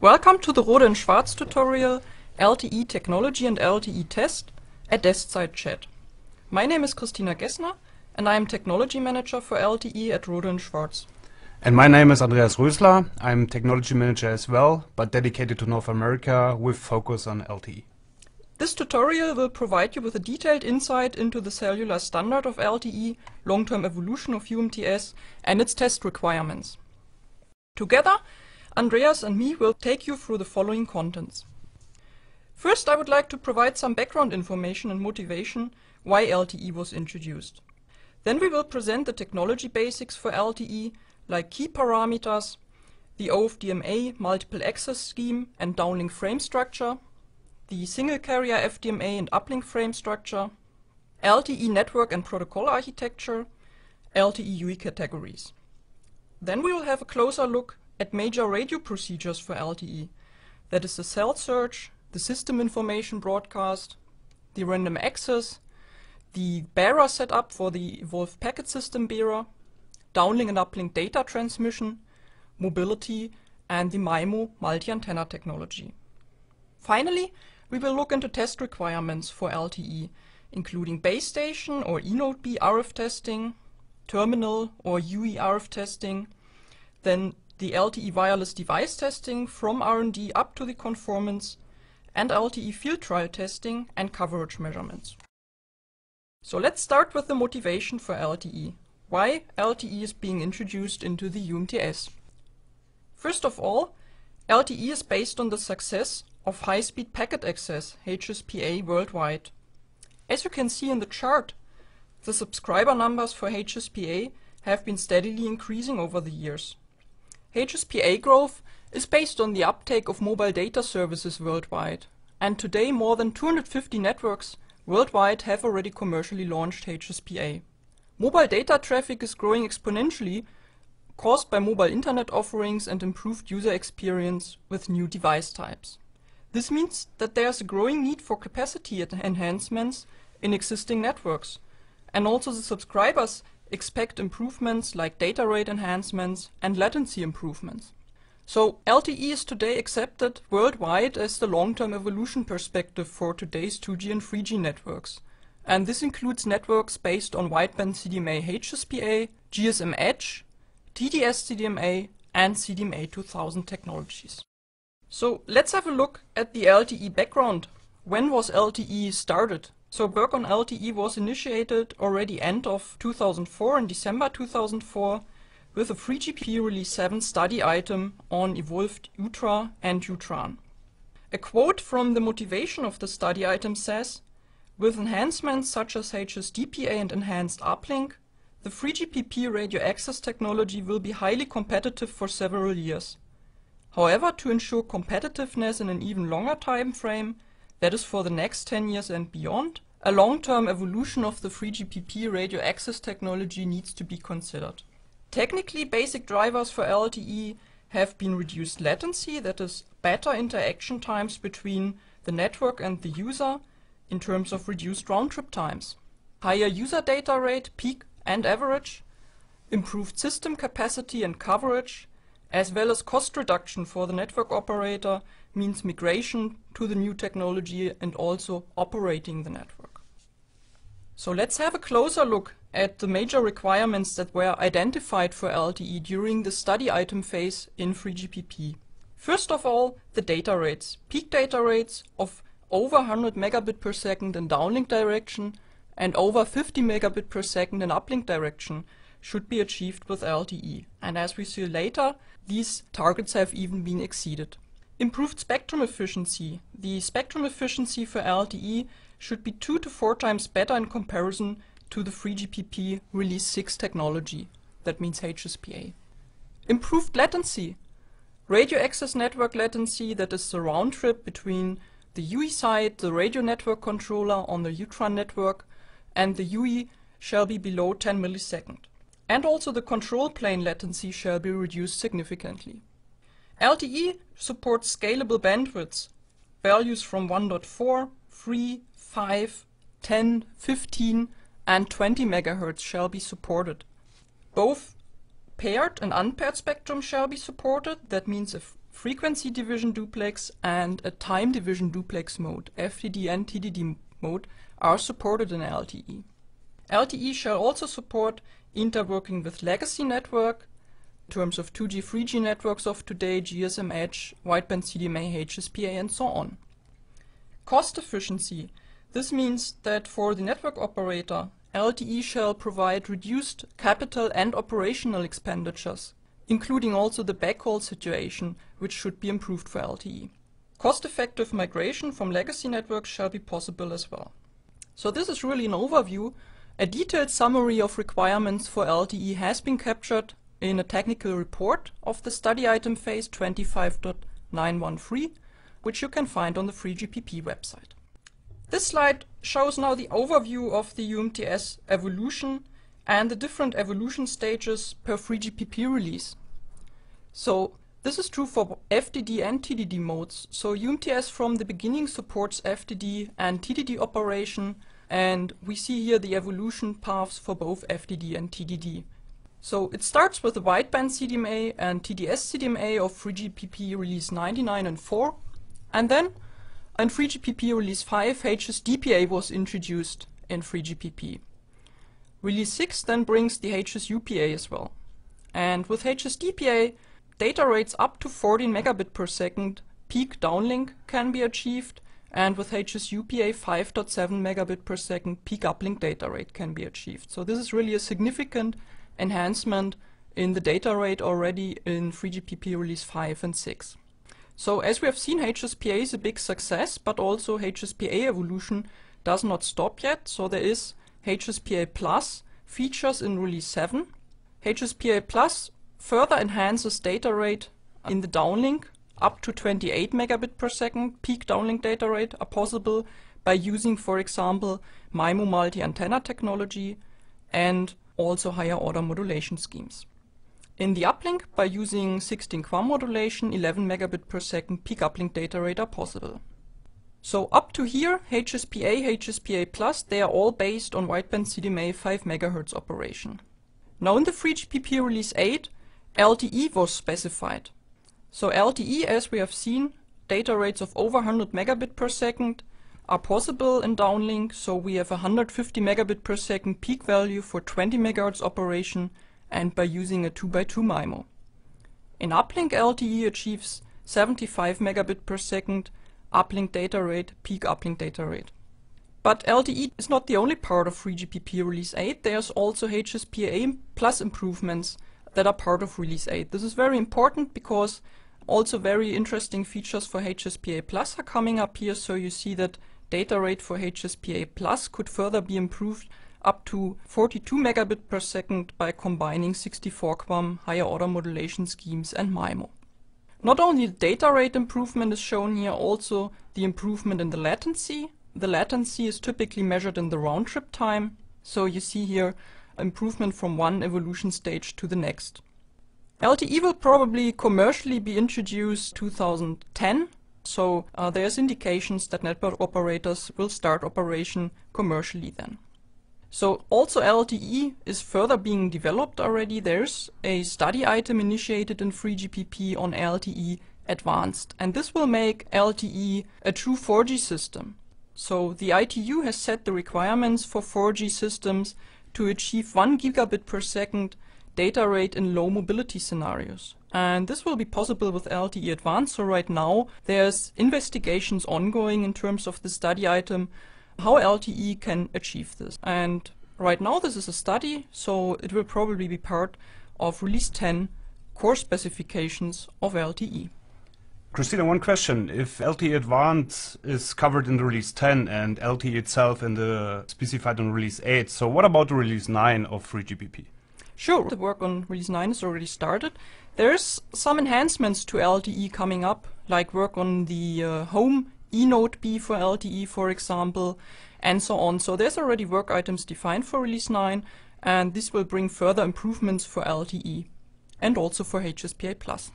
Welcome to the Rode and Schwarz tutorial LTE Technology and LTE Test, a desk side chat. My name is Christina Gessner and I am Technology Manager for LTE at Rode and Schwarz. And my name is Andreas Rösler. I'm Technology Manager as well, but dedicated to North America with focus on LTE. This tutorial will provide you with a detailed insight into the cellular standard of LTE, long-term evolution of UMTS and its test requirements. Together, Andreas and me will take you through the following contents. First, I would like to provide some background information and motivation why LTE was introduced. Then we will present the technology basics for LTE, like key parameters, the OFDMA multiple access scheme and downlink frame structure, the single carrier FDMA and uplink frame structure, LTE network and protocol architecture, LTE UE categories. Then we will have a closer look at major radio procedures for LTE, that is the cell search, the system information broadcast, the random access, the bearer setup for the evolved packet system bearer, downlink and uplink data transmission, mobility, and the MIMO multi-antenna technology. Finally, we will look into test requirements for LTE, including base station or eNode B RF testing, terminal or UE RF testing, then the LTE wireless device testing from R&D up to the conformance, and LTE field trial testing and coverage measurements. So let's start with the motivation for LTE. Why LTE is being introduced into the UMTS. First of all, LTE is based on the success of high-speed packet access, HSPA, worldwide. As you can see in the chart, the subscriber numbers for HSPA have been steadily increasing over the years. HSPA growth is based on the uptake of mobile data services worldwide, and today more than 250 networks worldwide have already commercially launched HSPA. Mobile data traffic is growing exponentially, caused by mobile internet offerings and improved user experience with new device types. This means that there is a growing need for capacity enhancements in existing networks, and also the subscribers expect improvements like data rate enhancements and latency improvements. So LTE is today accepted worldwide as the long-term evolution perspective for today's 2G and 3G networks. And this includes networks based on wideband CDMA HSPA, GSM Edge, TDS CDMA and CDMA 2000 technologies. So let's have a look at the LTE background. When was LTE started? So work on LTE was initiated already end of 2004, in December 2004, with a 3GPP Release 7 study item on evolved UTRA and UTRAN. A quote from the motivation of the study item says, "With enhancements such as HSDPA and enhanced uplink, the 3GPP radio access technology will be highly competitive for several years. However, to ensure competitiveness in an even longer time frame, that is for the next 10 years and beyond, a long-term evolution of the 3GPP radio access technology needs to be considered." Technically, basic drivers for LTE have been reduced latency, that is better interaction times between the network and the user in terms of reduced round-trip times, higher user data rate, peak and average, improved system capacity and coverage, as well as cost reduction for the network operator means migration to the new technology and also operating the network. So let's have a closer look at the major requirements that were identified for LTE during the study item phase in 3GPP. First of all, the data rates. Peak data rates of over 100 megabit per second in downlink direction and over 50 megabit per second in uplink direction should be achieved with LTE. And as we see later, these targets have even been exceeded. Improved spectrum efficiency. The spectrum efficiency for LTE should be 2 to 4 times better in comparison to the 3GPP Release 6 technology, that means HSPA. Improved latency. Radio access network latency, that is the round trip between the UE side, the radio network controller on the UTRAN network, and the UE shall be below 10 milliseconds. And also the control plane latency shall be reduced significantly. LTE supports scalable bandwidths. Values from 1.4, 3, 5, 10, 15 and 20 MHz shall be supported. Both paired and unpaired spectrum shall be supported. That means a frequency division duplex and a time division duplex mode, FDD and TDD mode, are supported in LTE. LTE shall also support interworking with legacy network in terms of 2G, 3G networks of today, GSM Edge, wideband CDMA, HSPA, and so on. Cost efficiency. This means that for the network operator, LTE shall provide reduced capital and operational expenditures, including also the backhaul situation, which should be improved for LTE. Cost-effective migration from legacy networks shall be possible as well. So this is really an overview. A detailed summary of requirements for LTE has been captured in a technical report of the study item phase 25.913, which you can find on the FreeGPP website. This slide shows now the overview of the UMTS evolution and the different evolution stages per FreeGPP release. So this is true for FDD and TDD modes. So UMTS from the beginning supports FDD and TDD operation, and we see here the evolution paths for both FDD and TDD. So it starts with the wideband CDMA and TDS CDMA of FreeGPP release 99 and 4, and then in FreeGPP release 5, HSDPA was introduced in FreeGPP. Release 6 then brings the HSUPA as well. And with HSDPA, data rates up to 14 megabit per second peak downlink can be achieved, and with HSUPA 5.7 megabit per second peak uplink data rate can be achieved. So this is really a significant enhancement in the data rate already in FreeGPP release 5 and 6. So as we have seen, HSPA is a big success, but also HSPA evolution does not stop yet. So there is HSPA Plus features in release 7. HSPA Plus further enhances data rate in the downlink. Up to 28 megabit per second peak downlink data rate are possible by using, for example, MIMO multi-antenna technology and also higher order modulation schemes. In the uplink, by using 16 QAM modulation, 11 megabit per second peak uplink data rate are possible. So up to here, HSPA, HSPA Plus, they are all based on wideband CDMA 5 MHz operation. Now in the FreeGPP release 8, LTE was specified. So LTE, as we have seen, data rates of over 100 megabit per second are possible in downlink. So we have a 150 megabit per second peak value for 20 MHz operation, and by using a 2x2 MIMO. In uplink, LTE achieves 75 megabit per second uplink data rate, peak uplink data rate. But LTE is not the only part of FreeGPP release 8. There's also HSPA Plus improvements that are part of release 8. This is very important because also very interesting features for HSPA Plus are coming up here. So you see that data rate for HSPA Plus could further be improved up to 42 megabit per second by combining 64 QAM higher order modulation schemes and MIMO. Not only the data rate improvement is shown here, also the improvement in the latency. The latency is typically measured in the round trip time. So you see here improvement from one evolution stage to the next. LTE will probably commercially be introduced 2010. So there's indications that network operators will start operation commercially then. So also LTE is further being developed already. There's a study item initiated in FreeGPP on LTE Advanced, and this will make LTE a true 4G system. So the ITU has set the requirements for 4G systems to achieve 1 gigabit per second data rate in low mobility scenarios. And this will be possible with LTE Advanced. So right now there's investigations ongoing in terms of the study item how LTE can achieve this. And right now this is a study, so it will probably be part of release 10 core specifications of LTE. Christina, one question. If LTE Advanced is covered in the release 10 and LTE itself in the specified in release 8, so what about the release 9 of FreeGPP? Sure, the work on release 9 is already started. There's some enhancements to LTE coming up, like work on the home eNode B for LTE, for example, and so on. So there's already work items defined for release 9, and this will bring further improvements for LTE and also for HSPA Plus.